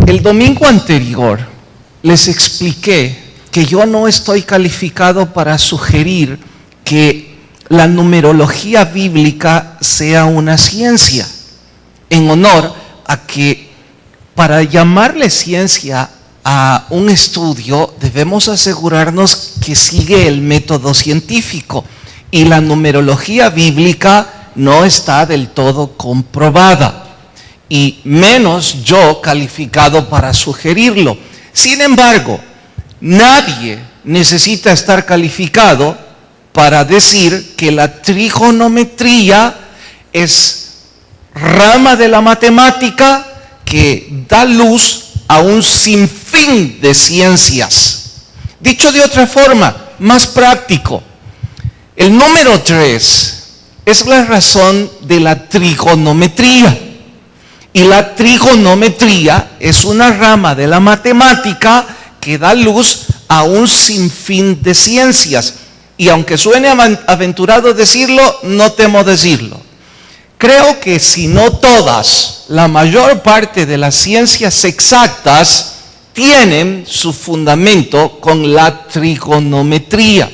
El domingo anterior les expliqué que yo no estoy calificado para sugerir que la numerología bíblica sea una ciencia, en honor a que para llamarle ciencia a un estudio debemos asegurarnos que sigue el método científico y la numerología bíblica no está del todo comprobada y menos yo calificado para sugerirlo. Sin embargo, nadie necesita estar calificado para decir que la trigonometría es rama de la matemática que da luz a un sinfín de ciencias. Dicho de otra forma, más práctico, el número 3 es la razón de la trigonometría. Y la trigonometría es una rama de la matemática que da luz a un sinfín de ciencias. Y aunque suene aventurado decirlo, no temo decirlo. Creo que si no todas, la mayor parte de las ciencias exactas tienen su fundamento con la trigonometría.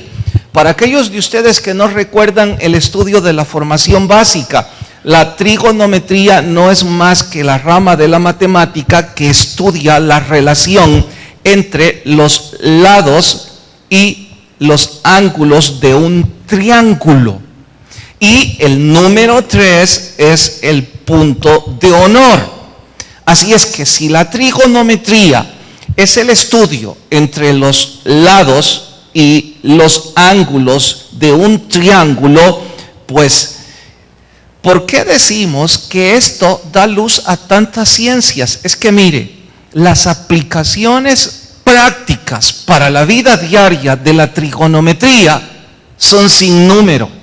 Para aquellos de ustedes que no recuerdan el estudio de la formación básica, la trigonometría no es más que la rama de la matemática que estudia la relación entre los lados y los ángulos de un triángulo. Y el número 3 es el punto de honor. Así es que si la trigonometría es el estudio entre los lados y los ángulos de un triángulo, pues ¿por qué decimos que esto da luz a tantas ciencias? Es que mire, las aplicaciones prácticas para la vida diaria de la trigonometría son sin número.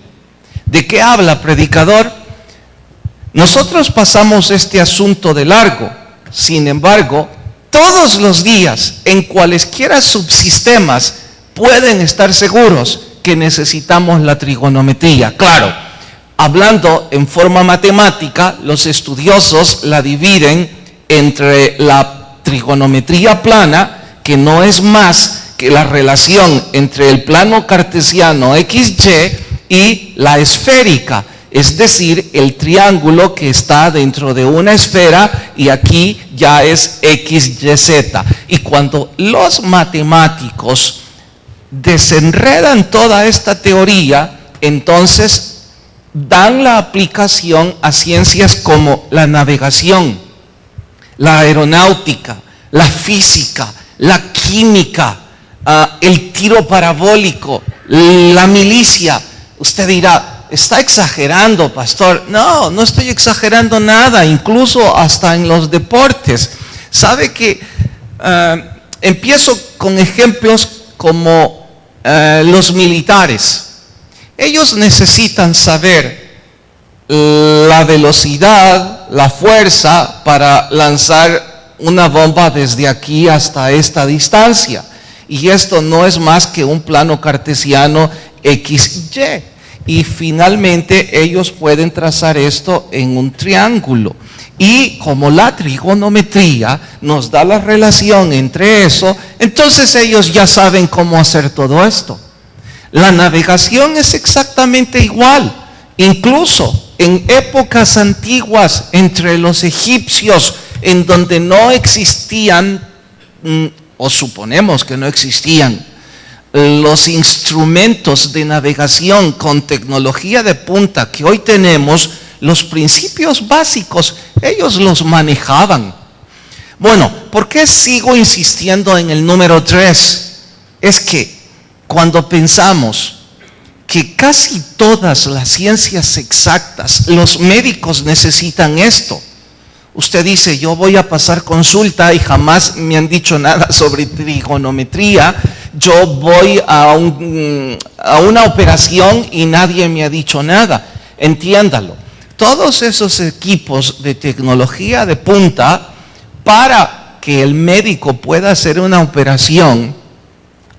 ¿De qué habla, predicador? Nosotros pasamos este asunto de largo. Sin embargo, todos los días, en cualesquiera subsistemas, pueden estar seguros que necesitamos la trigonometría. Claro, hablando en forma matemática, los estudiosos la dividen entre la trigonometría plana, que no es más que la relación entre el plano cartesiano XY y la esférica, es decir, el triángulo que está dentro de una esfera y aquí ya es XYZ. Y cuando los matemáticos desenredan toda esta teoría, entonces dan la aplicación a ciencias como la navegación, la aeronáutica, la física, la química, el tiro parabólico, la milicia. Usted dirá, está exagerando, pastor. No, no estoy exagerando nada, incluso hasta en los deportes. ¿Sabe que empiezo con ejemplos como los militares? Ellos necesitan saber la velocidad, la fuerza para lanzar una bomba desde aquí hasta esta distancia. Y esto no es más que un plano cartesiano XY. Y finalmente ellos pueden trazar esto en un triángulo. Y como la trigonometría nos da la relación entre eso, entonces ellos ya saben cómo hacer todo esto. La navegación es exactamente igual. Incluso en épocas antiguas entre los egipcios, en donde no existían, o suponemos que no existían, los instrumentos de navegación con tecnología de punta que hoy tenemos, los principios básicos, ellos los manejaban. Bueno, ¿por qué sigo insistiendo en el número 3? Es que cuando pensamos que casi todas las ciencias exactas, los médicos necesitan esto. Usted dice, yo voy a pasar consulta y jamás me han dicho nada sobre trigonometría. Yo voy a una operación y nadie me ha dicho nada. Entiéndalo. Todos esos equipos de tecnología de punta, para que el médico pueda hacer una operación,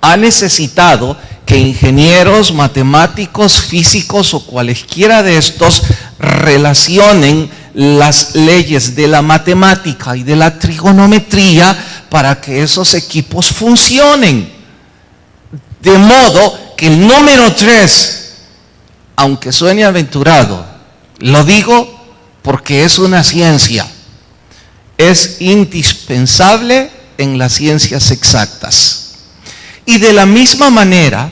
ha necesitado que ingenieros, matemáticos, físicos o cualesquiera de estos relacionen las leyes de la matemática y de la trigonometría para que esos equipos funcionen. De modo que el número 3, aunque suene aventurado, lo digo porque es una ciencia, es indispensable en las ciencias exactas. Y de la misma manera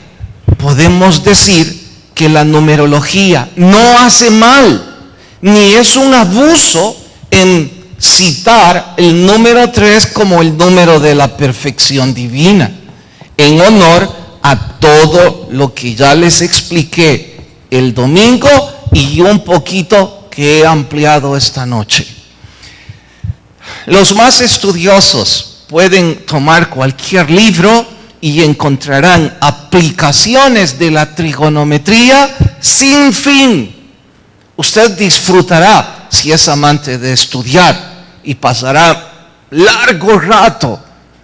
podemos decir que la numerología no hace mal, ni es un abuso en citar el número 3 como el número de la perfección divina, en honor a todo lo que ya les expliqué el domingo y un poquito que he ampliado esta noche. Los más estudiosos pueden tomar cualquier libro y encontrarán aplicaciones de la trigonometría sin fin. Usted disfrutará si es amante de estudiar y pasará largo rato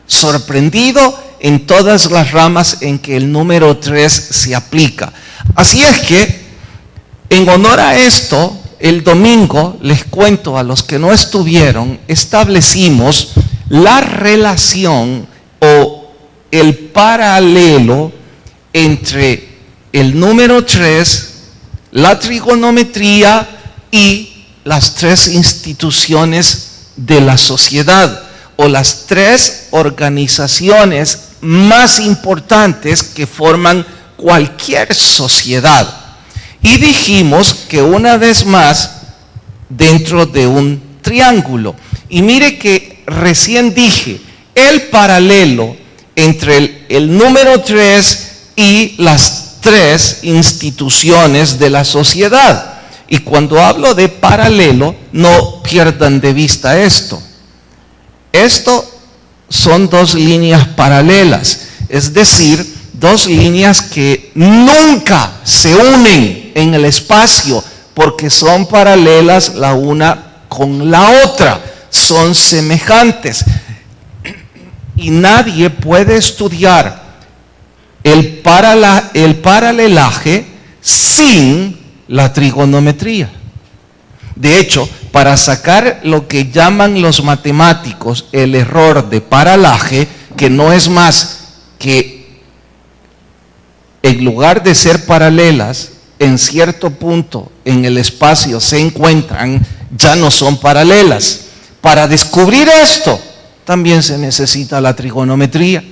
sorprendido en todas las ramas en que el número 3 se aplica. Así es que, en honor a esto, el domingo, les cuento a los que no estuvieron, establecimos la relación o el paralelo entre el número 3, la trigonometría y las 3 instituciones de la sociedad o las 3 organizaciones más importantes que forman cualquier sociedad. Y dijimos que una vez más dentro de un triángulo. Y mire que recién dije el paralelo entre el número 3 y las 3 instituciones de la sociedad. Y cuando hablo de paralelo, no pierdan de vista esto. Esto son 2 líneas paralelas, es decir, 2 líneas que nunca se unen en el espacio porque son paralelas la una con la otra, son semejantes. Y nadie puede estudiar el paralelaje sin la trigonometría. De hecho, para sacar lo que llaman los matemáticos el error de paralaje, que no es más que en lugar de ser paralelas, en cierto punto en el espacio se encuentran, ya no son paralelas. Para descubrir esto, también se necesita la trigonometría,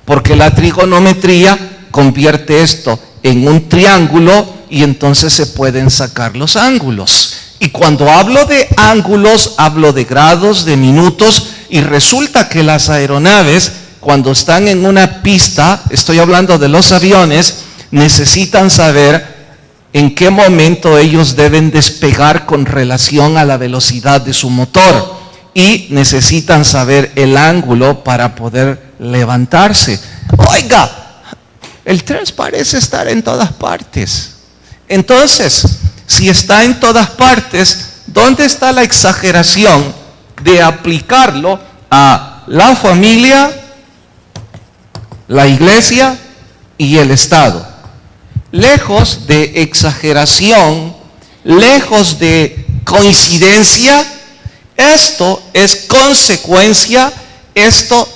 porque la trigonometría convierte esto en un triángulo y entonces se pueden sacar los ángulos. Y cuando hablo de ángulos, hablo de grados, de minutos, y resulta que las aeronaves, cuando están en una pista, estoy hablando de los aviones, necesitan saber en qué momento ellos deben despegar con relación a la velocidad de su motor. Y necesitan saber el ángulo para poder levantarse. Oiga, el 3 parece estar en todas partes. Entonces, si está en todas partes, ¿dónde está la exageración de aplicarlo a la familia, la iglesia y el Estado? Lejos de exageración, lejos de coincidencia, esto es consecuencia, esto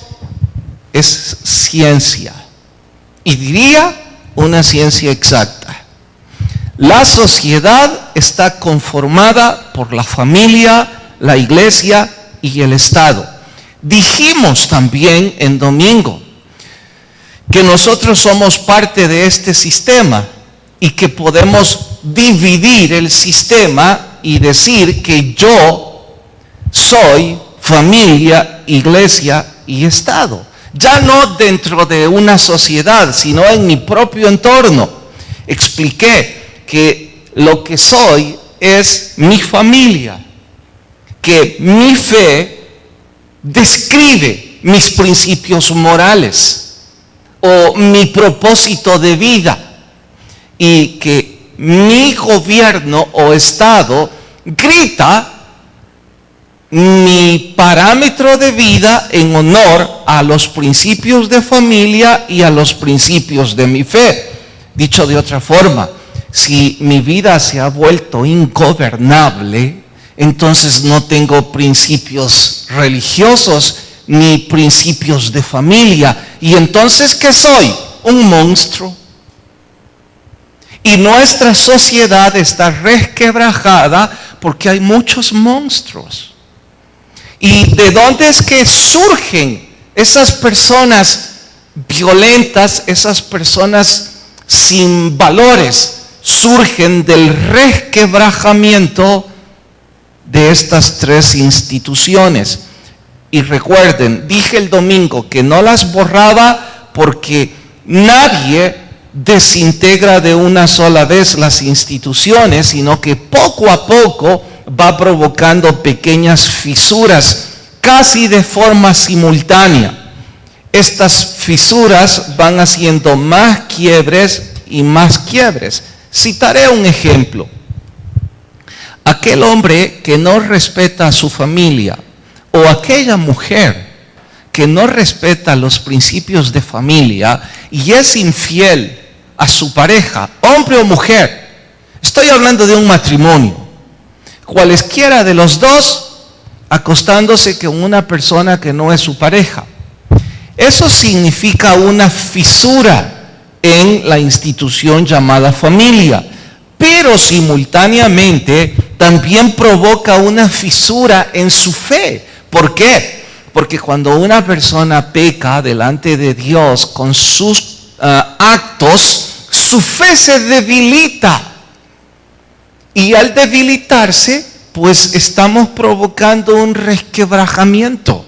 es ciencia. Y diría una ciencia exacta. La sociedad está conformada por la familia, la iglesia y el Estado. Dijimos también en domingo que nosotros somos parte de este sistema y que podemos dividir el sistema y decir que yo soy familia, iglesia y Estado. Ya no dentro de una sociedad, sino en mi propio entorno. Expliqué que lo que soy es mi familia, que mi fe describe mis principios morales o mi propósito de vida y que mi gobierno o Estado grita mi parámetro de vida en honor a los principios de familia y a los principios de mi fe. Dicho de otra forma, si mi vida se ha vuelto ingobernable, entonces no tengo principios religiosos ni principios de familia. ¿Y entonces qué soy? Un monstruo. Y nuestra sociedad está resquebrajada porque hay muchos monstruos. ¿Y de dónde es que surgen esas personas violentas, esas personas sin valores? Surgen del resquebrajamiento de estas tres instituciones. Y recuerden, dije el domingo que no las borraba porque nadie desintegra de una sola vez las instituciones, sino que poco a poco va provocando pequeñas fisuras, casi de forma simultánea. Estas fisuras van haciendo más quiebres y más quiebres. Citaré un ejemplo. Aquel hombre que no respeta a su familia, o aquella mujer que no respeta los principios de familia y es infiel a su pareja, hombre o mujer. Estoy hablando de un matrimonio. Cualesquiera de los dos acostándose con una persona que no es su pareja. Eso significa una fisura en la institución llamada familia, pero simultáneamente también provoca una fisura en su fe. ¿Por qué? Porque cuando una persona peca delante de Dios con sus actos, su fe se debilita. Y al debilitarse, pues estamos provocando un resquebrajamiento.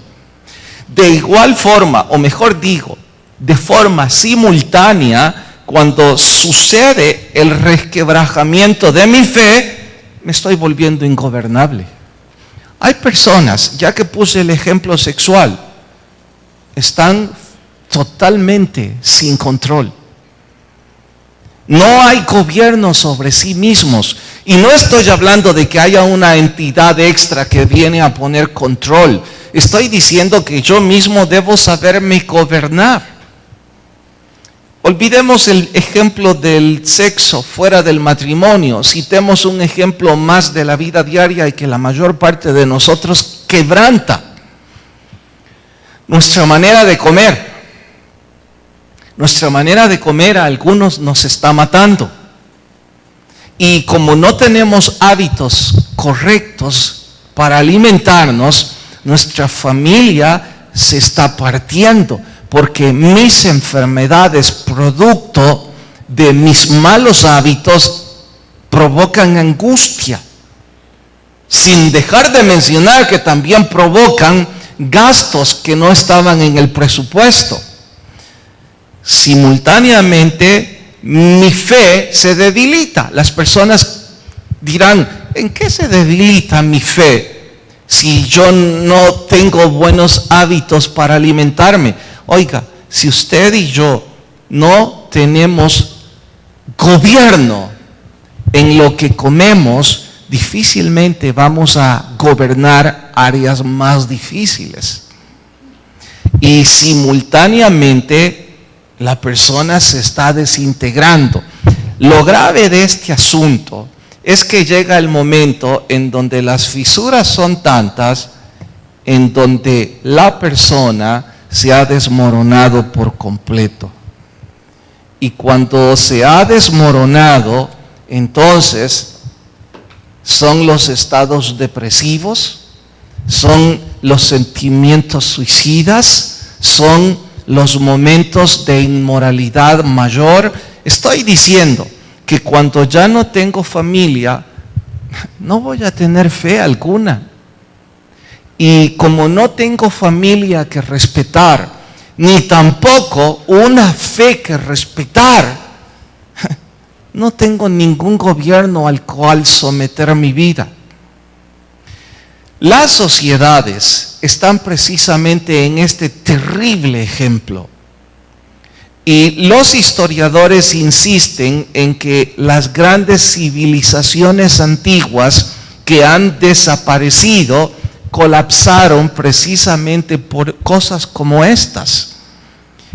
De igual forma, o mejor digo, de forma simultánea, cuando sucede el resquebrajamiento de mi fe, me estoy volviendo ingobernable. Hay personas, ya que puse el ejemplo sexual, están totalmente sin control. No hay gobierno sobre sí mismos. Y no estoy hablando de que haya una entidad extra que viene a poner control. Estoy diciendo que yo mismo debo saberme gobernar. Olvidemos el ejemplo del sexo fuera del matrimonio. Citemos un ejemplo más de la vida diaria y que la mayor parte de nosotros quebranta. Nuestra manera de comer. Nuestra manera de comer a algunos nos está matando. Y como no tenemos hábitos correctos para alimentarnos, nuestra familia se está partiendo. Porque mis enfermedades, producto de mis malos hábitos, provocan angustia. Sin dejar de mencionar que también provocan gastos que no estaban en el presupuesto. Simultáneamente, mi fe se debilita. Las personas dirán, ¿en qué se debilita mi fe si yo no tengo buenos hábitos para alimentarme? Oiga, si usted y yo no tenemos gobierno en lo que comemos, difícilmente vamos a gobernar áreas más difíciles. Y simultáneamente la persona se está desintegrando. Lo grave de este asunto es que llega el momento en donde las fisuras son tantas, en donde la persona se ha desmoronado por completo. Y cuando se ha desmoronado, entonces son los estados depresivos, son los sentimientos suicidas, son los momentos de inmoralidad mayor. Estoy diciendo que cuando ya no tengo familia, no voy a tener fe alguna. Y como no tengo familia que respetar, ni tampoco una fe que respetar, no tengo ningún gobierno al cual someter mi vida. Las sociedades están precisamente en este terrible ejemplo. Y los historiadores insisten en que las grandes civilizaciones antiguas que han desaparecido colapsaron precisamente por cosas como estas,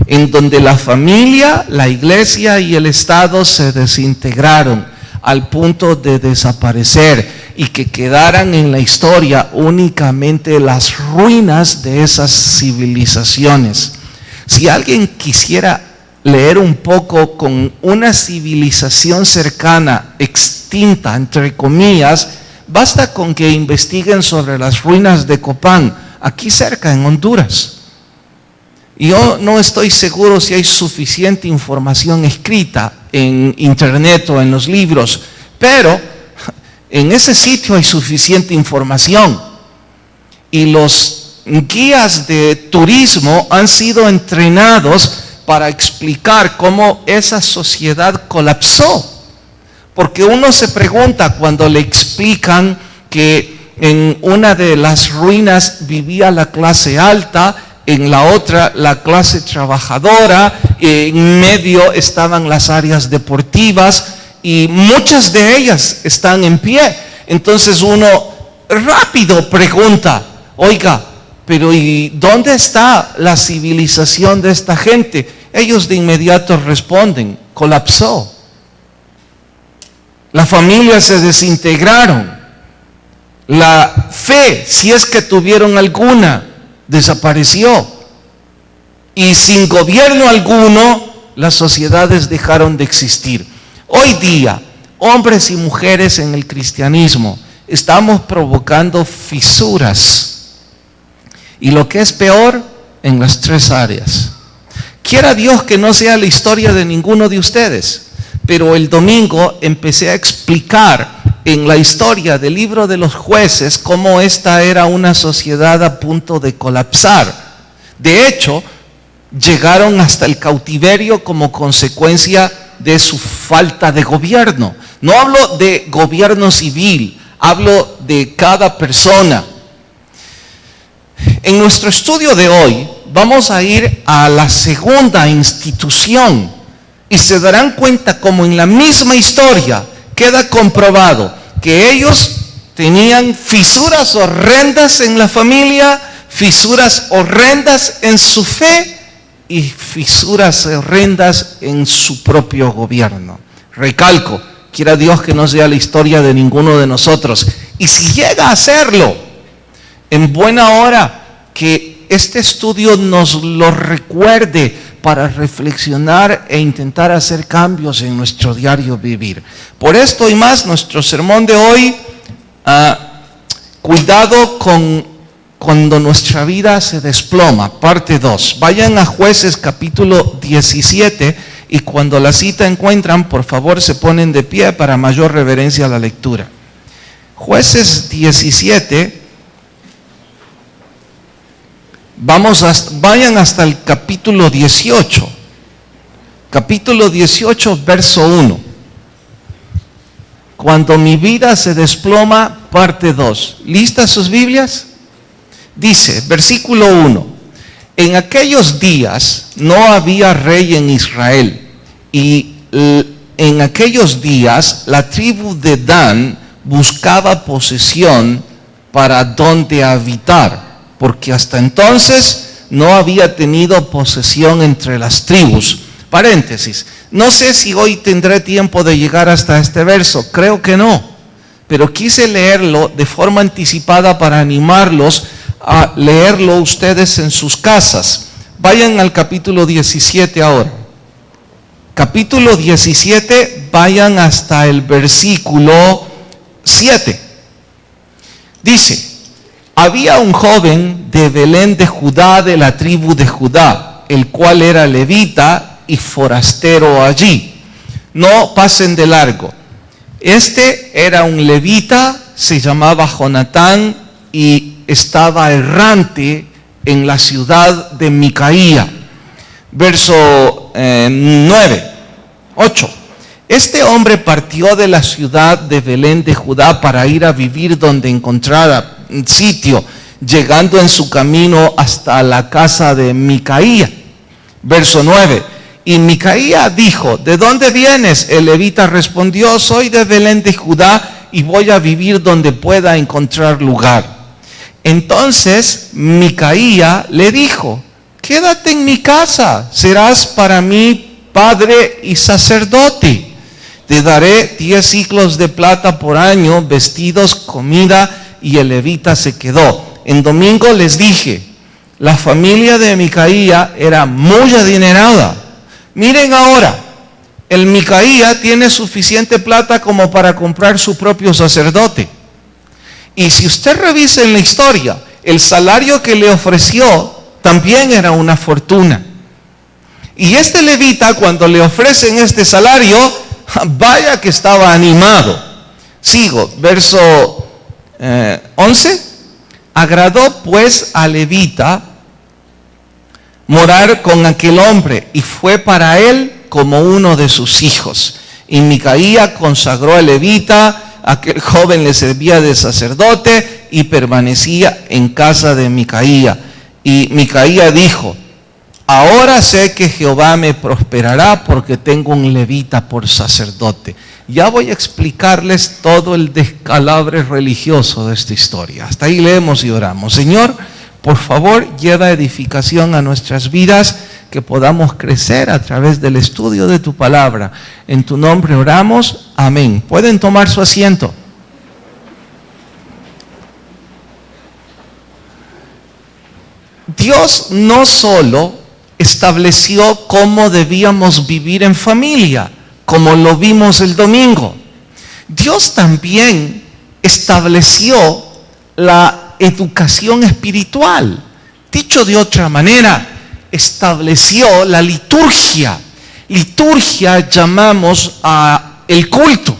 en donde la familia, la iglesia y el Estado se desintegraron al punto de desaparecer. y que quedaran en la historia únicamente las ruinas de esas civilizaciones. Si alguien quisiera leer un poco con una civilización cercana, extinta, entre comillas, basta con que investiguen sobre las ruinas de Copán, aquí cerca en Honduras. Yo no estoy seguro si hay suficiente información escrita en internet o en los libros, pero en ese sitio hay suficiente información. Y los guías de turismo han sido entrenados para explicar cómo esa sociedad colapsó. Porque uno se pregunta cuando le explican que en una de las ruinas vivía la clase alta, en la otra la clase trabajadora, en medio estaban las áreas deportivas y muchas de ellas están en pie. Entonces uno rápido pregunta, oiga, pero ¿y dónde está la civilización de esta gente? Ellos de inmediato responden, colapsó. Las familias se desintegraron. La fe, si es que tuvieron alguna, desapareció. Y sin gobierno alguno, las sociedades dejaron de existir. Hoy día, hombres y mujeres en el cristianismo estamos provocando fisuras. Y lo que es peor, en las tres áreas. Quiera Dios que no sea la historia de ninguno de ustedes, pero el domingo empecé a explicar en la historia del libro de los jueces cómo esta era una sociedad a punto de colapsar. De hecho, llegaron hasta el cautiverio como consecuencia de su falta de gobierno. No hablo de gobierno civil, hablo de cada persona. En nuestro estudio de hoy vamos a ir a la segunda institución y se darán cuenta como en la misma historia queda comprobado que ellos tenían fisuras horrendas en la familia, fisuras horrendas en su fe y fisuras horrendas en su propio gobierno. Recalco, quiera Dios que no sea la historia de ninguno de nosotros. Y si llega a serlo, en buena hora que este estudio nos lo recuerde para reflexionar e intentar hacer cambios en nuestro diario vivir. Por esto y más, nuestro sermón de hoy, cuidado con cuando nuestra vida se desploma, parte 2. Vayan a Jueces capítulo 17 y cuando la cita encuentran, por favor se ponen de pie para mayor reverencia a la lectura. Jueces 17. Vayan hasta el capítulo 18. Capítulo 18, verso 1. Cuando mi vida se desploma, parte 2. ¿Listas sus Biblias? Dice, versículo 1. En aquellos días no había rey en Israel. Y en aquellos días la tribu de Dan buscaba posesión para donde habitar, porque hasta entonces no había tenido posesión entre las tribus. Paréntesis, no sé si hoy tendré tiempo de llegar hasta este verso, creo que no, pero quise leerlo de forma anticipada para animarlos a leerlo ustedes en sus casas. Vayan al capítulo 17 ahora. Capítulo 17, vayan hasta el versículo 7. Dice, había un joven de Belén de Judá, de la tribu de Judá, el cual era levita y forastero allí. No pasen de largo. Este era un levita, se llamaba Jonatán y estaba errante en la ciudad de Micaía. Verso 8. Este hombre partió de la ciudad de Belén de Judá para ir a vivir donde encontrara sitio, llegando en su camino hasta la casa de Micaía. Verso 9. Y Micaía dijo, ¿de dónde vienes? El levita respondió, soy de Belén de Judá y voy a vivir donde pueda encontrar lugar. Entonces Micaía le dijo, quédate en mi casa, serás para mí padre y sacerdote. te daré 10 ciclos de plata por año, vestidos, comida, y el levita se quedó. En domingo les dije, la familia de Micaía era muy adinerada. Miren ahora, el Micaía tiene suficiente plata como para comprar su propio sacerdote. Y si usted revisa en la historia, el salario que le ofreció también era una fortuna. Y este levita, cuando le ofrecen este salario, vaya que estaba animado. Sigo, verso 11. Agradó pues a levita morar con aquel hombre, y fue para él como uno de sus hijos. Y Micaía consagró a levita, aquel joven le servía de sacerdote y permanecía en casa de Micaía. Y Micaía dijo, ahora sé que Jehová me prosperará porque tengo un levita por sacerdote. Ya voy a explicarles todo el descalabre religioso de esta historia. Hasta ahí leemos y oramos. Señor, por favor, lleva edificación a nuestras vidas, que podamos crecer a través del estudio de tu palabra. En tu nombre oramos. Amén. ¿Pueden tomar su asiento? Dios no solo estableció cómo debíamos vivir en familia, como lo vimos el domingo. Dios también estableció la educación espiritual. Dicho de otra manera, estableció la liturgia. Liturgia llamamos a el culto,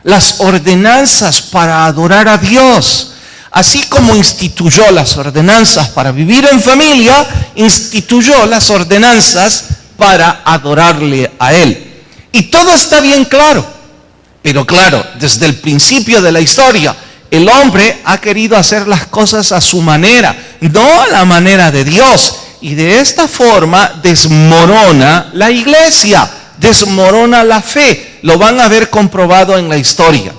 las ordenanzas para adorar a Dios. Así como instituyó las ordenanzas para vivir en familia, instituyó las ordenanzas para adorarle a Él. Y todo está bien claro. Pero claro, desde el principio de la historia, el hombre ha querido hacer las cosas a su manera, no a la manera de Dios. Y de esta forma desmorona la iglesia, desmorona la fe. Lo van a ver comprobado en la historia.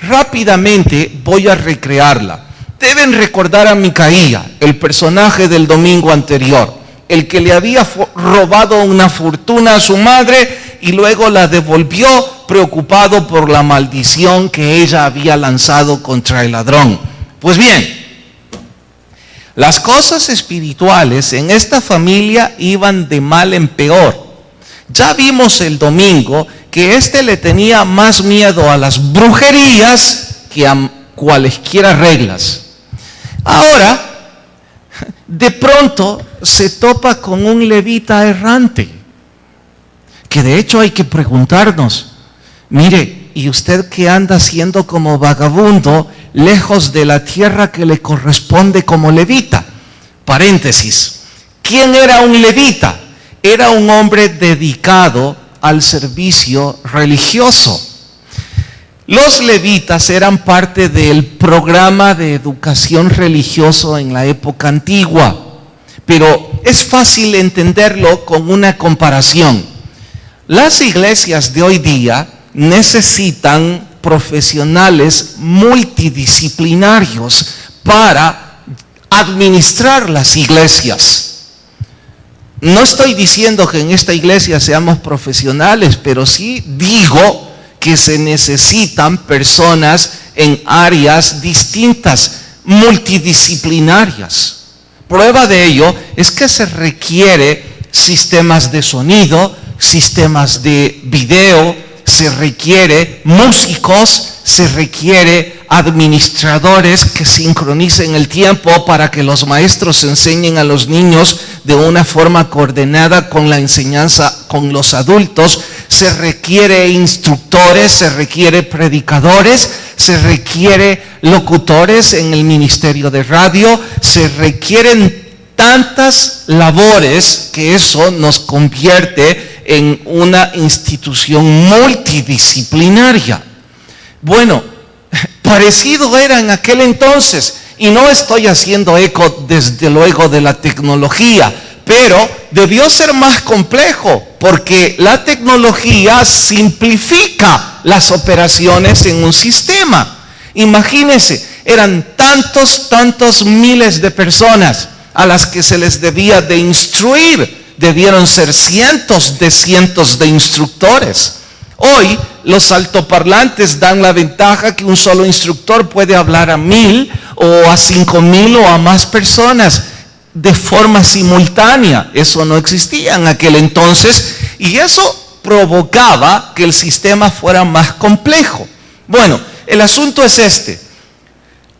Rápidamente voy a recrearla. Deben recordar a Micaía, el personaje del domingo anterior, el que le había robado una fortuna a su madre y luego la devolvió preocupado por la maldición que ella había lanzado contra el ladrón. Pues bien, las cosas espirituales en esta familia iban de mal en peor. Ya vimos el domingo que le tenía más miedo a las brujerías que a cualesquiera reglas. Ahora, de pronto se topa con un levita errante, que de hecho hay que preguntarnos, mire, ¿y usted qué anda haciendo como vagabundo lejos de la tierra que le corresponde como levita? Paréntesis, ¿quién era un levita? Era un hombre dedicado al servicio religioso. Los levitas eran parte del programa de educación religioso en la época antigua, pero es fácil entenderlo con una comparación. Las iglesias de hoy día necesitan profesionales multidisciplinarios para administrar las iglesias. No estoy diciendo que en esta iglesia seamos profesionales, pero sí digo que se necesitan personas en áreas distintas, multidisciplinarias. Prueba de ello es que se requiere sistemas de sonido, sistemas de video, se requiere músicos, se requiere administradores que sincronicen el tiempo para que los maestros enseñen a los niños de una forma coordinada con la enseñanza con los adultos. Se requiere instructores, se requiere predicadores, se requiere locutores en el ministerio de radio, se requieren tantas labores que eso nos convierte en una institución multidisciplinaria. Bueno, parecido era en aquel entonces, y no estoy haciendo eco desde luego de la tecnología, pero debió ser más complejo, porque la tecnología simplifica las operaciones en un sistema. Imagínense, eran tantos miles de personas a las que se les debía de instruir. Debieron ser cientos de instructores. Hoy los altoparlantes dan la ventaja que un solo instructor puede hablar a 1,000 o a 5,000 o a más personas de forma simultánea. Eso no existía en aquel entonces y eso provocaba que el sistema fuera más complejo. Bueno, el asunto es este.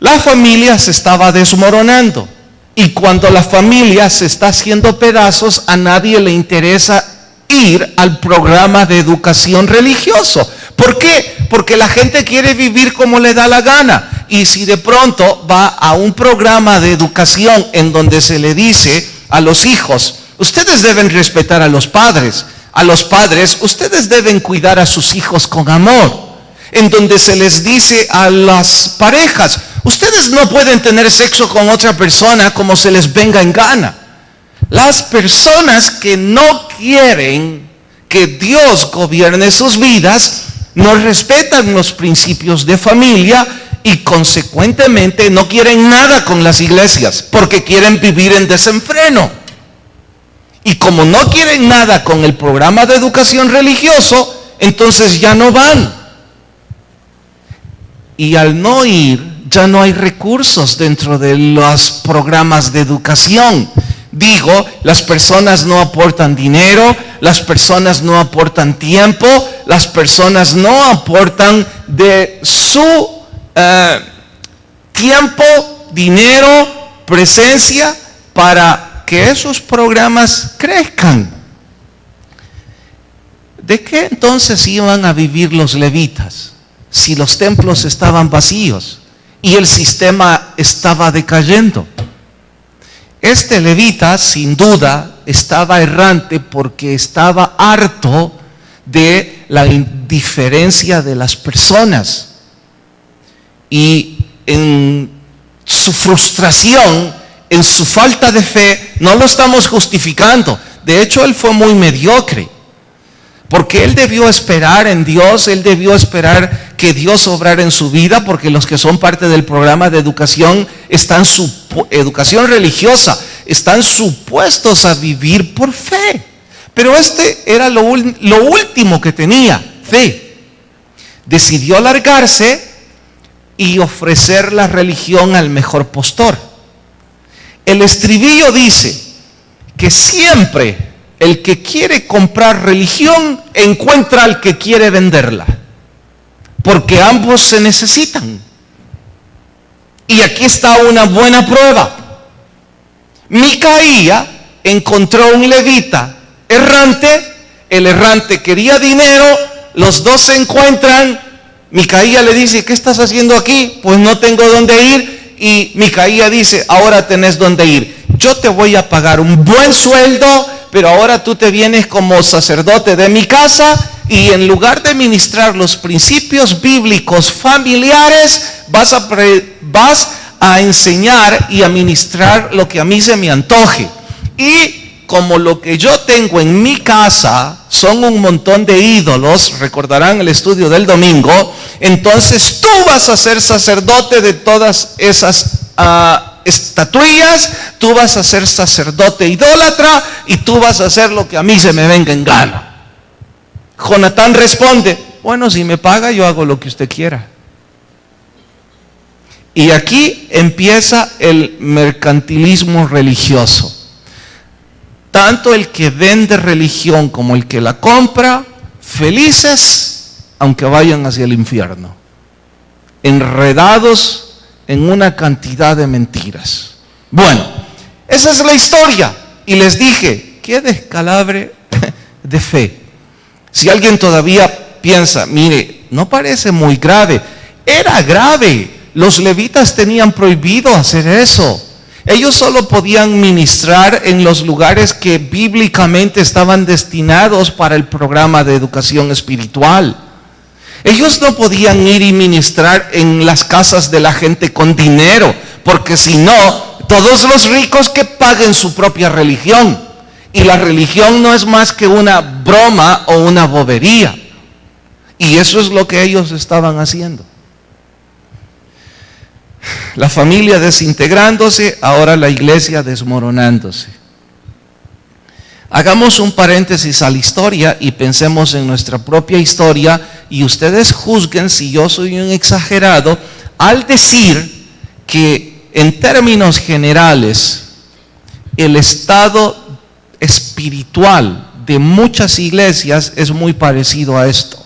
La familia se estaba desmoronando y cuando la familia se está haciendo pedazos, a nadie le interesa ir al programa de educación religioso. ¿Por qué? Porque la gente quiere vivir como le da la gana. Y si de pronto va a un programa de educación en donde se le dice a los hijos, ustedes deben respetar a los padres, ustedes deben cuidar a sus hijos con amor. En donde se les dice a las parejas, ustedes no pueden tener sexo con otra persona como se les venga en gana. Las personas que no quieren que Dios gobierne sus vidas, no respetan los principios de familia y consecuentemente no quieren nada con las iglesias, porque quieren vivir en desenfreno. Y como no quieren nada con el programa de educación religioso, entonces ya no van. Y al no ir, ya no hay recursos dentro de los programas de educación. Digo, las personas no aportan dinero, las personas no aportan tiempo, las personas no aportan de su tiempo, dinero, presencia para que esos programas crezcan. ¿De qué entonces iban a vivir los levitas si los templos estaban vacíos y el sistema estaba decayendo? Este levita, sin duda, estaba errante porque estaba harto de la indiferencia de las personas. Y en su frustración, en su falta de fe, no lo estamos justificando. De hecho, él fue muy mediocre. Porque él debió esperar en Dios, él debió esperar que Dios obrara en su vida, porque los que son parte del programa de educación educación religiosa, están supuestos a vivir por fe. Pero este era lo último que tenía, fe. Decidió largarse y ofrecer la religión al mejor postor. El estribillo dice que siempre el que quiere comprar religión encuentra al que quiere venderla, porque ambos se necesitan. Y aquí está una buena prueba. Micaía encontró un levita errante, el errante quería dinero, los dos se encuentran. Micaía le dice, ¿qué estás haciendo aquí? Pues no tengo dónde ir. Y Micaía dice, ahora tenés dónde ir. Yo te voy a pagar un buen sueldo, pero ahora tú te vienes como sacerdote de mi casa y en lugar de ministrar los principios bíblicos familiares, vas a enseñar y a ministrar lo que a mí se me antoje. Y como lo que yo tengo en mi casa son un montón de ídolos, recordarán el estudio del domingo, entonces tú vas a ser sacerdote de todas esas estatuillas, tú vas a ser sacerdote idólatra y tú vas a hacer lo que a mí se me venga en gana. Jonatán responde, bueno, si me paga yo hago lo que usted quiera. Y aquí empieza el mercantilismo religioso. Tanto el que vende religión como el que la compra, felices aunque vayan hacia el infierno, enredados en una cantidad de mentiras. Bueno, esa es la historia. Y les dije, qué descalabre de fe. Si alguien todavía piensa, mire, no parece muy grave. Era grave. Los levitas tenían prohibido hacer eso. Ellos solo podían ministrar en los lugares que bíblicamente estaban destinados para el programa de educación espiritual. Ellos no podían ir y ministrar en las casas de la gente con dinero, porque si no, todos los ricos que paguen su propia religión. Y la religión no es más que una broma o una bobería. Y eso es lo que ellos estaban haciendo. La familia desintegrándose, ahora la iglesia desmoronándose. Hagamos un paréntesis a la historia y pensemos en nuestra propia historia y ustedes juzguen si yo soy un exagerado al decir que en términos generales el estado espiritual de muchas iglesias es muy parecido a esto.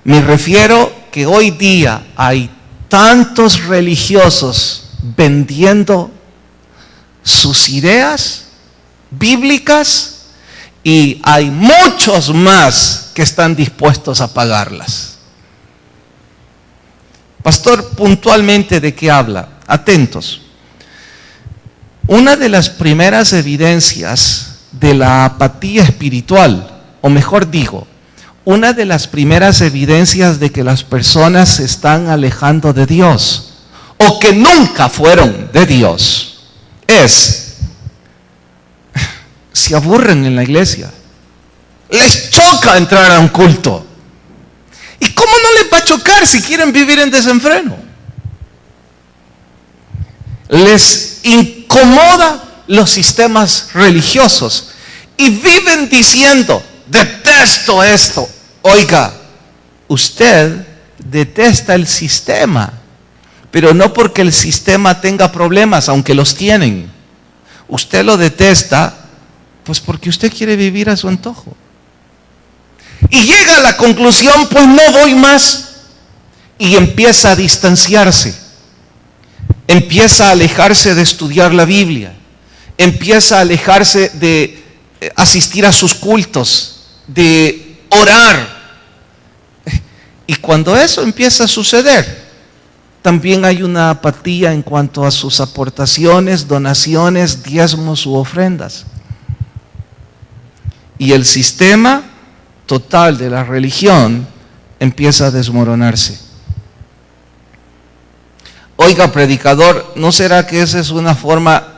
Me refiero que hoy día hay tantos religiosos vendiendo sus ideas bíblicas y hay muchos más que están dispuestos a pagarlas. Pastor, puntualmente, ¿de qué habla? Atentos. Una de las primeras evidencias de la apatía espiritual, o mejor digo, una de las primeras evidencias de que las personas se están alejando de Dios o que nunca fueron de Dios es: se aburren en la iglesia, les choca entrar a un culto. ¿Y cómo no les va a chocar si quieren vivir en desenfreno? Les incomoda los sistemas religiosos y viven diciendo: detesto esto. Oiga, usted detesta el sistema, pero no porque el sistema tenga problemas, aunque los tienen. Usted lo detesta pues porque usted quiere vivir a su antojo. Y llega a la conclusión: pues no voy más. Y empieza a distanciarse. Empieza a alejarse de estudiar la Biblia. Empieza a alejarse de asistir a sus cultos, de orar. Y cuando eso empieza a suceder, también hay una apatía en cuanto a sus aportaciones, donaciones, diezmos u ofrendas. Y el sistema total de la religión empieza a desmoronarse. Oiga, predicador, ¿no será que esa es una forma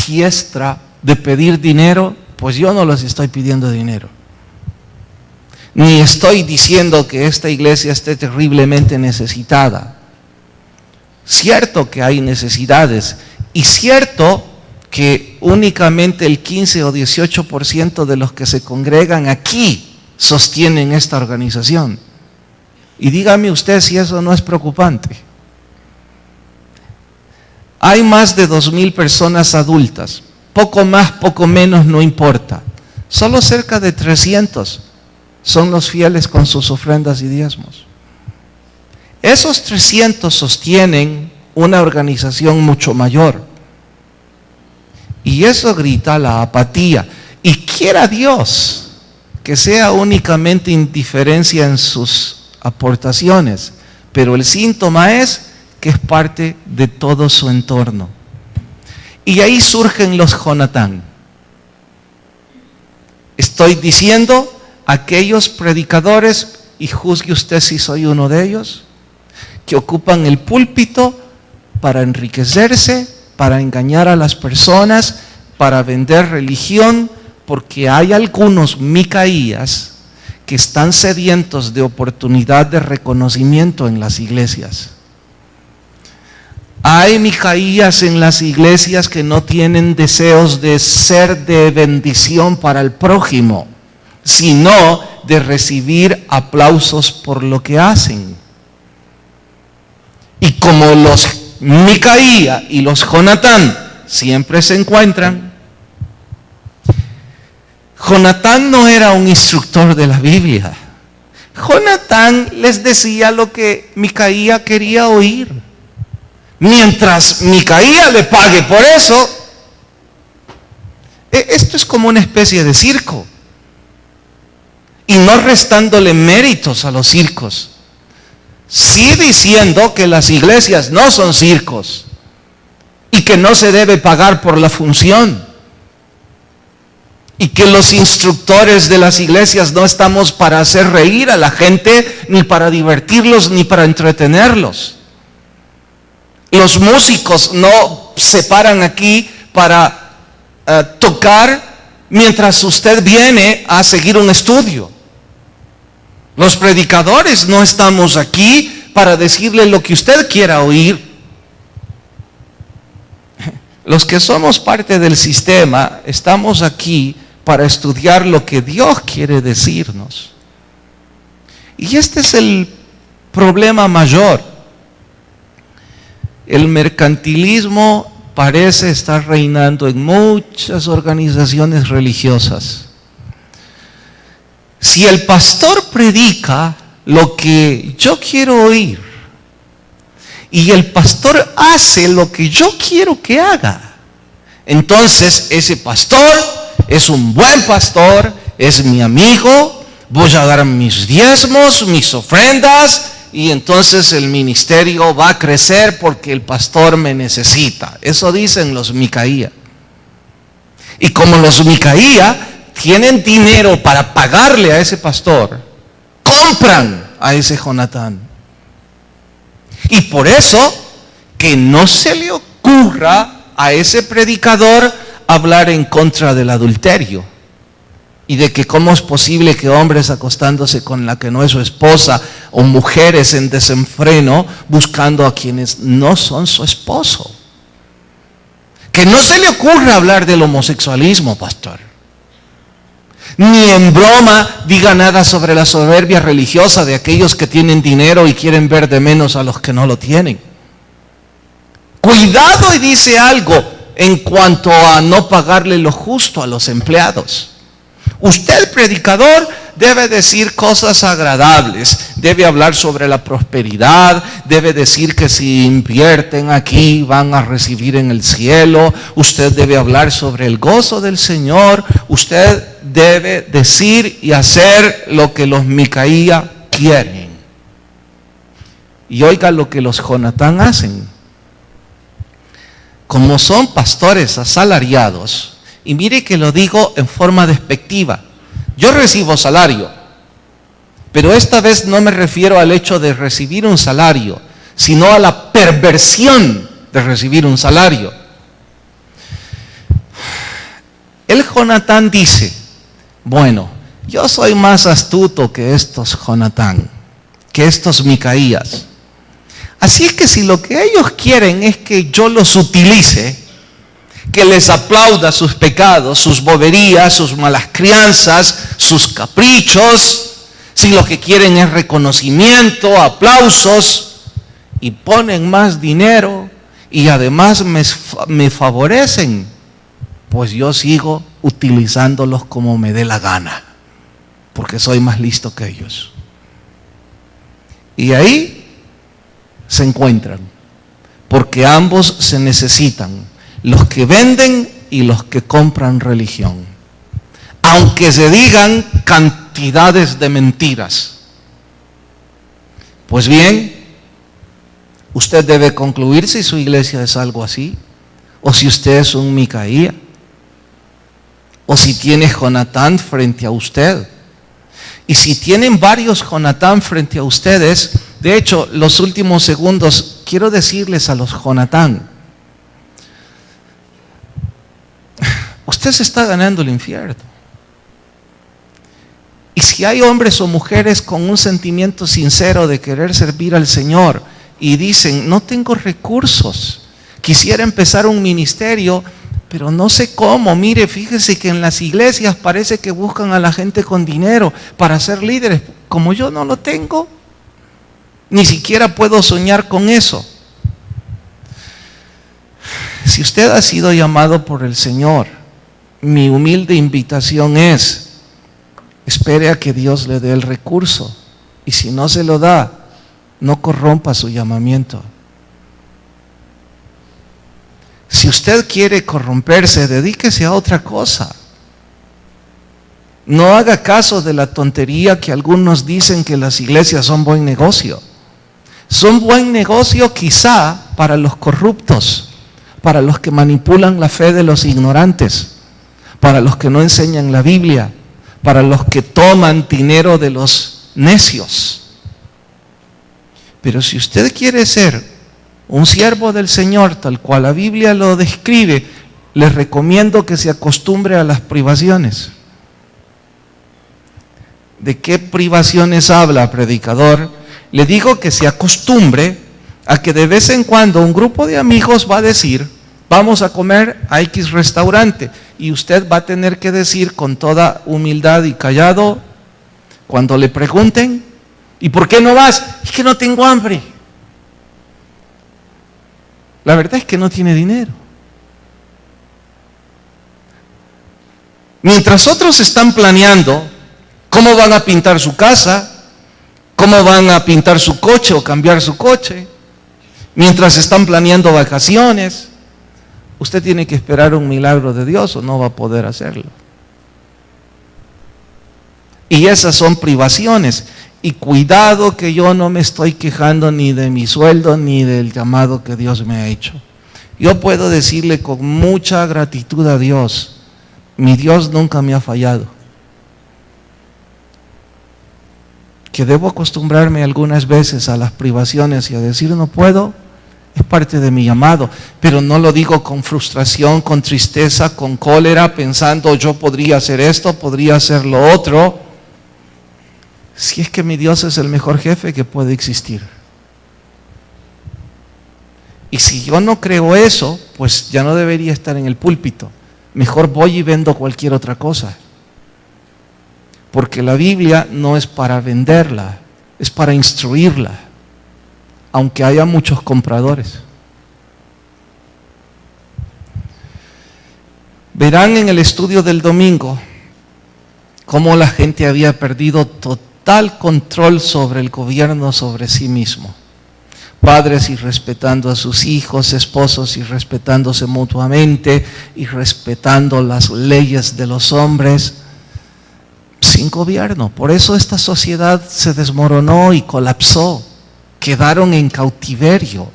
diestra de pedir dinero? Pues yo no les estoy pidiendo dinero. Ni estoy diciendo que esta iglesia esté terriblemente necesitada. Cierto que hay necesidades y cierto que únicamente el 15 o 18% de los que se congregan aquí sostienen esta organización. Y dígame usted si eso no es preocupante. Hay más de 2,000 personas adultas, poco más, poco menos, no importa. Solo cerca de 300 son los fieles con sus ofrendas y diezmos. Esos 300 sostienen una organización mucho mayor. Y eso grita la apatía. Y quiera Dios que sea únicamente indiferencia en sus aportaciones, pero el síntoma es que es parte de todo su entorno. Y ahí surgen los Jonatán. Estoy diciendo aquellos predicadores, y juzgue usted si soy uno de ellos, que ocupan el púlpito para enriquecerse, para engañar a las personas, para vender religión, porque hay algunos Micaías que están sedientos de oportunidad de reconocimiento en las iglesias. Hay Micaías en las iglesias que no tienen deseos de ser de bendición para el prójimo, sino de recibir aplausos por lo que hacen. Y como los Micaía y los Jonatán siempre se encuentran, Jonatán no era un instructor de la Biblia. Jonatán les decía lo que Micaía quería oír. Mientras Micaía le pague por eso, esto es como una especie de circo. Y no restándole méritos a los circos. Sí diciendo que las iglesias no son circos y que no se debe pagar por la función y que los instructores de las iglesias no estamos para hacer reír a la gente, ni para divertirlos, ni para entretenerlos. Los músicos no se paran aquí para tocar mientras usted viene a seguir un estudio. Los predicadores no estamos aquí para decirle lo que usted quiera oír. Los que somos parte del sistema estamos aquí para estudiar lo que Dios quiere decirnos. Y este es el problema mayor. El mercantilismo parece estar reinando en muchas organizaciones religiosas. Si el pastor predica lo que yo quiero oír y el pastor hace lo que yo quiero que haga, entonces ese pastor es un buen pastor, es mi amigo, voy a dar mis diezmos, mis ofrendas, y entonces el ministerio va a crecer porque el pastor me necesita. Eso dicen los Micaía. Y como los Micaía tienen dinero para pagarle a ese pastor, compran a ese Jonatán. Y por eso que no se le ocurra a ese predicador hablar en contra del adulterio y de que cómo es posible que hombres acostándose con la que no es su esposa o mujeres en desenfreno buscando a quienes no son su esposo. Que no se le ocurra hablar del homosexualismo, pastor. Ni en broma diga nada sobre la soberbia religiosa de aquellos que tienen dinero y quieren ver de menos a los que no lo tienen. Cuidado, y dice algo en cuanto a no pagarle lo justo a los empleados. Usted, predicador, debe decir cosas agradables, debe hablar sobre la prosperidad, debe decir que si invierten aquí van a recibir en el cielo, usted debe hablar sobre el gozo del Señor, usted debe decir y hacer lo que los Micaía quieren. Y oiga lo que los Jonatán hacen. Como son pastores asalariados, y mire que lo digo en forma despectiva, yo recibo salario, pero esta vez no me refiero al hecho de recibir un salario, sino a la perversión de recibir un salario. El Jonatán dice, bueno, yo soy más astuto que estos Jonatán, que estos Micaías. Así es que si lo que ellos quieren es que yo los utilice, que les aplauda sus pecados, sus boberías, sus malas crianzas, sus caprichos, si lo que quieren es reconocimiento, aplausos, y ponen más dinero y además me favorecen, pues yo sigo utilizándolos como me dé la gana, porque soy más listo que ellos. Y ahí se encuentran, porque ambos se necesitan, los que venden y los que compran religión, aunque se digan cantidades de mentiras. Pues bien, usted debe concluir si su iglesia es algo así, o si usted es un Micaía, o si tiene Jonatán frente a usted. Y si tienen varios Jonatán frente a ustedes, de hecho, los últimos segundos, quiero decirles a los Jonatán, usted se está ganando el infierno. Y si hay hombres o mujeres con un sentimiento sincero de querer servir al Señor y dicen, no tengo recursos, quisiera empezar un ministerio, pero no sé cómo, mire, fíjese que en las iglesias parece que buscan a la gente con dinero para ser líderes, como yo no lo tengo, ni siquiera puedo soñar con eso. Si usted ha sido llamado por el Señor, mi humilde invitación es, espere a que Dios le dé el recurso, y si no se lo da, no corrompa su llamamiento. Si usted quiere corromperse, dedíquese a otra cosa. No haga caso de la tontería que algunos dicen que las iglesias son buen negocio. Son buen negocio quizá para los corruptos, para los que manipulan la fe de los ignorantes, para los que no enseñan la Biblia, para los que toman dinero de los necios. Pero si usted quiere ser un siervo del Señor, tal cual la Biblia lo describe, les recomiendo que se acostumbre a las privaciones. ¿De qué privaciones habla, predicador? Le digo que se acostumbre a que de vez en cuando un grupo de amigos va a decir, vamos a comer a X restaurante. y usted va a tener que decir con toda humildad y callado, cuando le pregunten, ¿y por qué no vas? Es que no tengo hambre. La verdad es que no tiene dinero. Mientras otros están planeando cómo van a pintar su casa, cómo van a pintar su coche o cambiar su coche, mientras están planeando vacaciones, usted tiene que esperar un milagro de Dios o no va a poder hacerlo. Y esas son privaciones. Y cuidado que yo no me estoy quejando ni de mi sueldo ni del llamado que Dios me ha hecho. Yo puedo decirle con mucha gratitud a Dios, mi Dios nunca me ha fallado. Que debo acostumbrarme algunas veces a las privaciones y a decir no puedo, es parte de mi llamado, pero no lo digo con frustración, con tristeza, con cólera, pensando yo podría hacer esto, podría hacer lo otro. Si es que mi Dios es el mejor jefe que puede existir. Y si yo no creo eso, pues ya no debería estar en el púlpito. Mejor voy y vendo cualquier otra cosa. Porque la Biblia no es para venderla, es para instruirla, aunque haya muchos compradores. Verán en el estudio del domingo cómo la gente había perdido total control sobre el gobierno, sobre sí mismo. Padres irrespetando a sus hijos, esposos irrespetándose mutuamente, irrespetando las leyes de los hombres, sin gobierno. Por eso esta sociedad se desmoronó y colapsó, quedaron en cautiverio.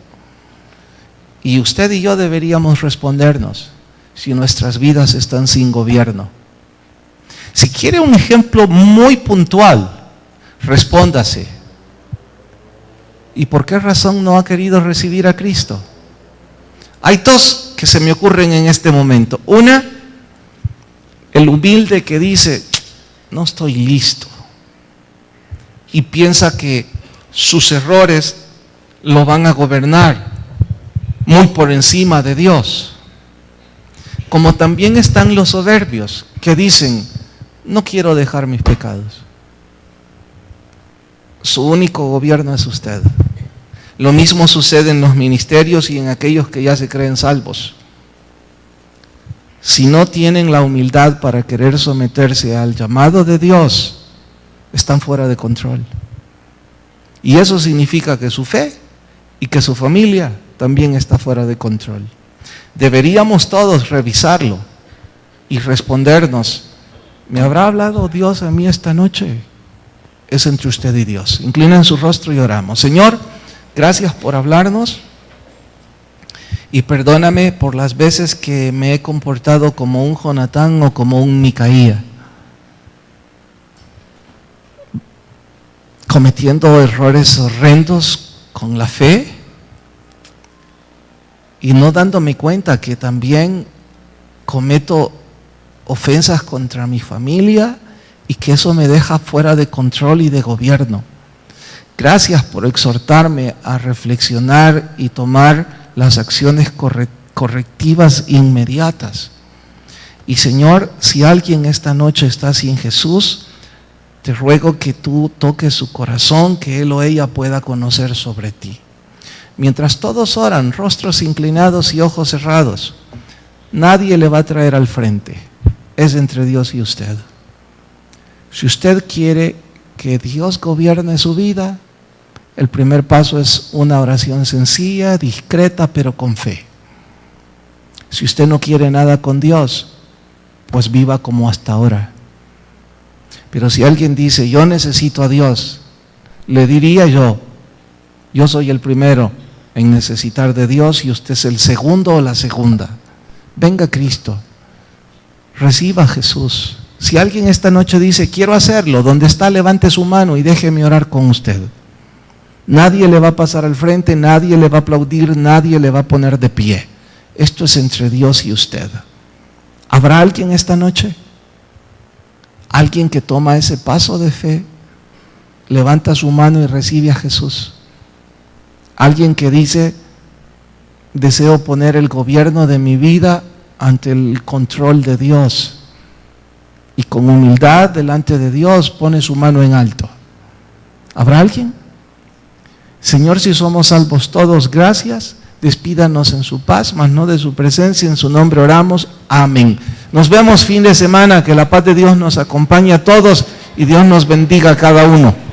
Y usted y yo deberíamos respondernos si nuestras vidas están sin gobierno. Si quiere un ejemplo muy puntual, respóndase. ¿Y por qué razón no ha querido recibir a Cristo? Hay dos que se me ocurren en este momento. Una, el humilde que dice, no estoy listo. Y piensa que sus errores lo van a gobernar muy por encima de Dios. Como también están los soberbios que dicen, no quiero dejar mis pecados. Su único gobierno es usted. Lo mismo sucede en los ministerios y en aquellos que ya se creen salvos. Si no tienen la humildad para querer someterse al llamado de Dios, están fuera de control. Y eso significa que su fe y que su familia también está fuera de control. Deberíamos todos revisarlo y respondernos, ¿me habrá hablado Dios a mí esta noche? Es entre usted y Dios. Inclinen su rostro y oramos. Señor, gracias por hablarnos y perdóname por las veces que me he comportado como un Jonatán o como un Micaía, cometiendo errores horrendos con la fe y no dándome cuenta que también cometo ofensas contra mi familia y que eso me deja fuera de control y de gobierno. Gracias por exhortarme a reflexionar y tomar las acciones correctivas inmediatas. Y Señor, si alguien esta noche está sin Jesús, te ruego que tú toques su corazón, que él o ella pueda conocer sobre ti. Mientras todos oran, rostros inclinados y ojos cerrados, nadie le va a traer al frente. Es entre Dios y usted. Si usted quiere que Dios gobierne su vida, el primer paso es una oración sencilla, discreta, pero con fe. Si usted no quiere nada con Dios, pues viva como hasta ahora. Pero si alguien dice, yo necesito a Dios, le diría yo soy el primero en necesitar de Dios y usted es el segundo o la segunda. Venga Cristo, reciba a Jesús. Si alguien esta noche dice, quiero hacerlo, donde está, levante su mano y déjeme orar con usted. Nadie le va a pasar al frente, nadie le va a aplaudir, nadie le va a poner de pie. Esto es entre Dios y usted. ¿Habrá alguien esta noche? ¿Alguien que toma ese paso de fe, levanta su mano y recibe a Jesús? ¿Alguien que dice, deseo poner el gobierno de mi vida ante el control de Dios y con humildad delante de Dios pone su mano en alto? ¿Habrá alguien? Señor, si somos salvos todos, gracias. Despídanos en su paz, mas no de su presencia. En su nombre oramos. Amén. Nos vemos fin de semana. Que la paz de Dios nos acompañe a todos y Dios nos bendiga a cada uno.